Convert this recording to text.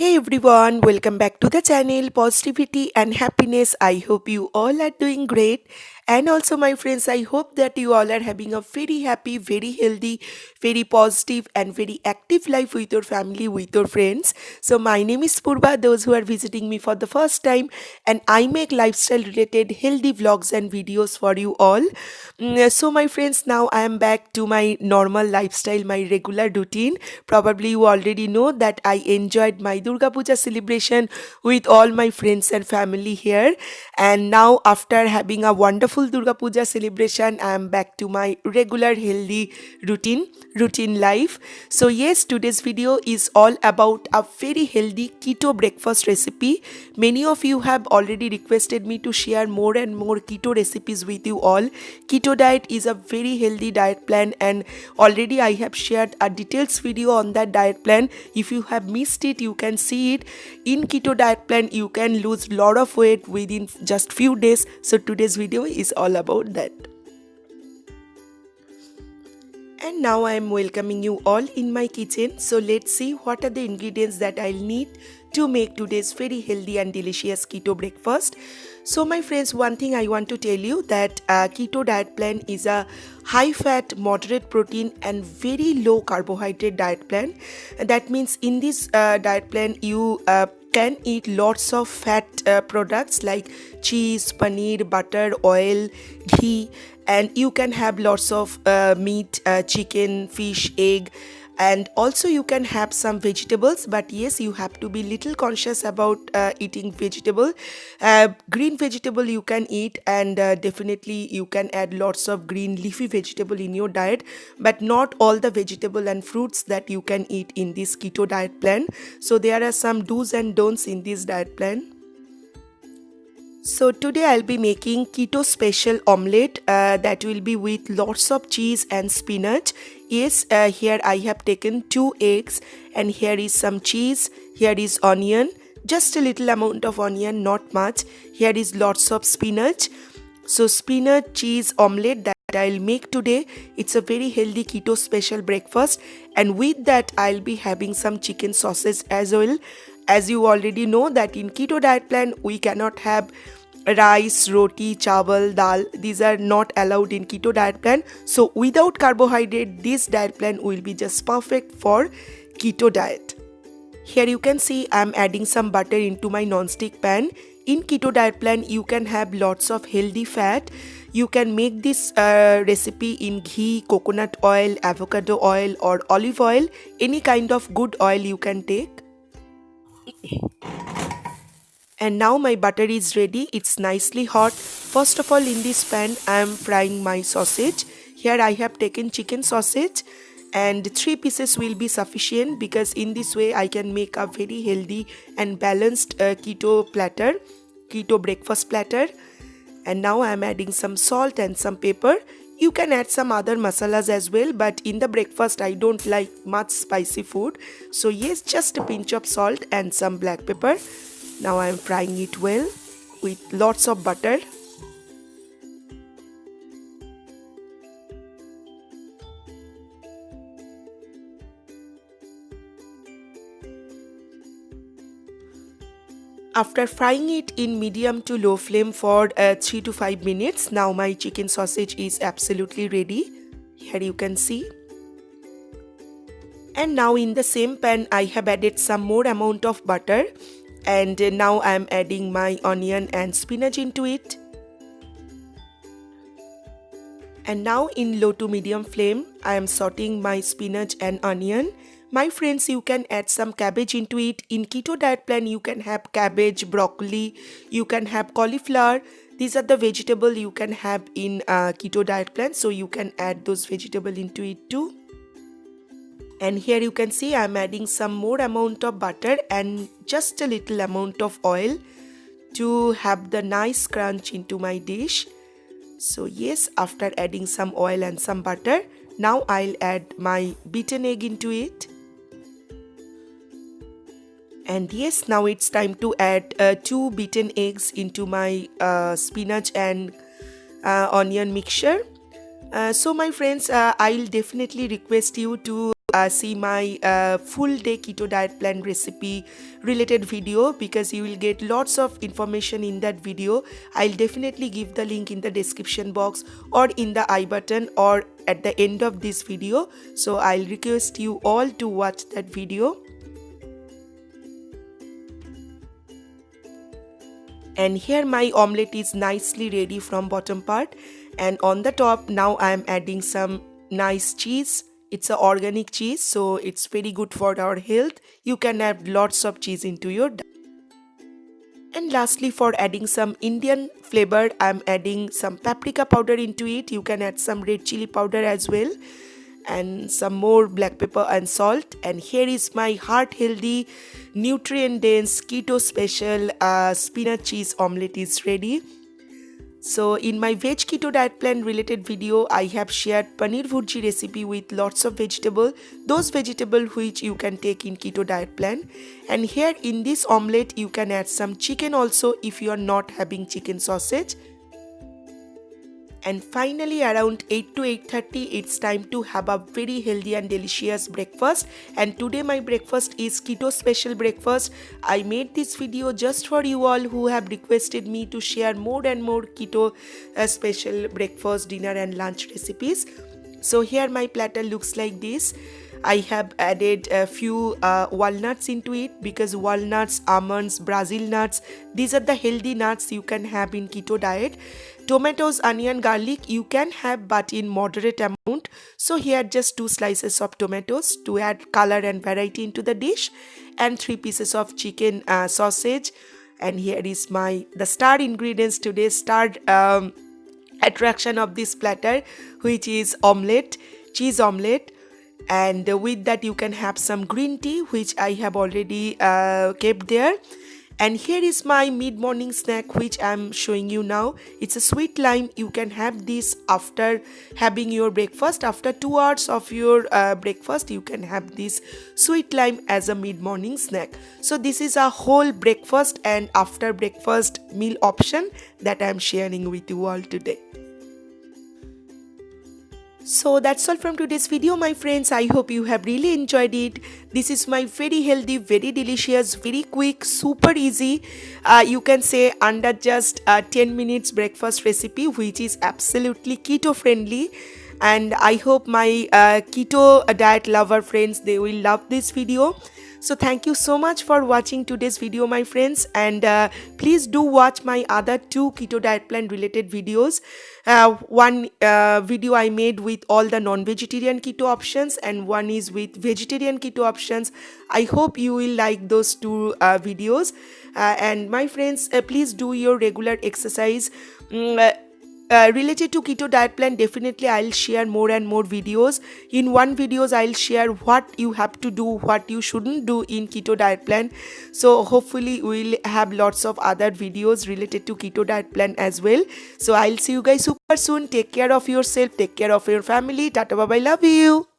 Hey everyone, welcome back to the channel Positivity and Happiness. I hope you all are doing great. And also, my friends, I hope that you all are having a very happy, very healthy, very positive, and very active life with your family, with your friends. So, my name is Purva, those who are visiting me for the first time, and I make lifestyle related healthy vlogs and videos for you all. So, my friends, now I am back to my normal lifestyle, my regular routine. Probably you already know that I enjoyed my Durga Puja celebration with all my friends and family here. And now, after having a wonderful Durga Puja celebration, I am back to my regular healthy routine life. So, yes, today's video is all about a very healthy keto breakfast recipe. Many of you have already requested me to share more and more keto recipes with you all. Keto diet is a very healthy diet plan, and already I have shared a details video on that diet plan. If you have missed it, you can see it. In keto diet plan, you can lose lot of weight within just few days. So today's video is all about that. And now I am welcoming you all in my kitchen. So let's see what are the ingredients that I'll need to make today's very healthy and delicious keto breakfast. So my friends, one thing I want to tell you that keto diet plan is a high fat, moderate protein and very low carbohydrate diet plan. That means in this diet plan you can eat lots of fat products like cheese, paneer, butter, oil, ghee, and you can have lots of meat, chicken, fish, egg, and also you can have some vegetables. But yes, you have to be little conscious about eating vegetable. Green vegetable you can eat, and definitely you can add lots of green leafy vegetable in your diet, but not all the vegetable and fruits that you can eat in this keto diet plan. So there are some do's and don'ts in this diet plan. So today I'll be making keto special omelette that will be with lots of cheese and spinach. Yes, here I have taken 2 eggs, and here is some cheese, here is onion, just a little amount of onion, not much. Here is lots of spinach. So spinach cheese omelette that I'll make today. It's a very healthy keto special breakfast, and with that I'll be having some chicken sausage as well. As you already know that in keto diet plan we cannot have rice, roti, chawal, dal. These are not allowed in keto diet plan. So without carbohydrate, this diet plan will be just perfect for keto diet. Here you can see I'm adding some butter into my non-stick pan. In keto diet plan, you can have lots of healthy fat. You can make this recipe in ghee, coconut oil, avocado oil or olive oil. Any kind of good oil you can take. And now my butter is ready. It's nicely hot. First of all, in this pan I am frying my sausage. Here I have taken chicken sausage, and 3 pieces will be sufficient, because in this way I can make a very healthy and balanced keto breakfast platter. And now I am adding some salt and some pepper. You can add some other masalas as well, but in the breakfast I don't like much spicy food. So yes, just a pinch of salt and some black pepper. Now I am frying it well with lots of butter. After frying it in medium to low flame for 3 to 5 minutes, now my chicken sausage is absolutely ready. Here you can see. And now in the same pan I have added some more amount of butter, and now I am adding my onion and spinach into it. And now in low to medium flame I am sauteing my spinach and onion. My friends, you can add some cabbage into it. In keto diet plan you can have cabbage, broccoli, you can have cauliflower. These are the vegetable you can have in keto diet plan, so you can add those vegetable into it too. And here you can see I'm adding some more amount of butter and just a little amount of oil to have the nice crunch into my dish. So yes, after adding some oil and some butter, now I'll add my beaten egg into it. And yes, now it's time to add 2 beaten eggs into my spinach and onion mixture. So my friends, I'll definitely request you to see my full day keto diet plan recipe related video, because you will get lots of information in that video. I'll definitely give the link in the description box or in the I button or at the end of this video. So I'll request you all to watch that video. And here my omelette is nicely ready from bottom part, and on the top now I am adding some nice cheese. It's a organic cheese, so it's very good for our health. You can add lots of cheese into your diet. And lastly, for adding some Indian flavor, I'm adding some paprika powder into it. You can add some red chili powder as well, and some more black pepper and salt. And here is my heart healthy, nutrient dense, keto special spinach cheese omelette is ready. So in my veg keto diet plan related video, I have shared paneer bhurji recipe with lots of vegetable, those vegetable which you can take in keto diet plan. And here in this omelette you can add some chicken also if you are not having chicken sausage. And finally, around 8 to 8:30, it's time to have a very healthy and delicious breakfast. And today my breakfast is keto special breakfast. I made this video just for you all who have requested me to share more and more keto special breakfast, dinner and lunch recipes. So here my platter looks like this. I have added a few walnuts into it, because walnuts, almonds, Brazil nuts, these are the healthy nuts you can have in keto diet. Tomatoes, onion, garlic you can have, but in moderate amount. So here just 2 slices of tomatoes to add color and variety into the dish, and 3 pieces of chicken sausage. And here is the star ingredients today, star attraction of this platter, which is omelette, cheese omelette. And with that you can have some green tea, which I have already kept there. And here is my mid-morning snack, which I am showing you now. It's a sweet lime. You can have this after having your breakfast. After 2 hours of your breakfast, you can have this sweet lime as a mid-morning snack. So this is a whole breakfast and after breakfast meal option that I am sharing with you all today. So that's all from today's video, my friends. I hope you have really enjoyed it. This is my very healthy, very delicious, very quick, super easy, you can say under just 10 minutes breakfast recipe, which is absolutely keto friendly. And I hope my keto diet lover friends, they will love this video. So thank you so much for watching today's video, my friends, and please do watch my other 2 keto diet plan related videos. One video I made with all the non-vegetarian keto options, and one is with vegetarian keto options. I hope you will like those 2 videos. And my friends, please do your regular exercise. Related to keto diet plan, definitely I'll share more and more videos. In one videos I'll share what you have to do, what you shouldn't do in keto diet plan. So hopefully we'll have lots of other videos related to keto diet plan as well. So I'll see you guys super soon. Take care of yourself, take care of your family. Tata, bye bye, love you.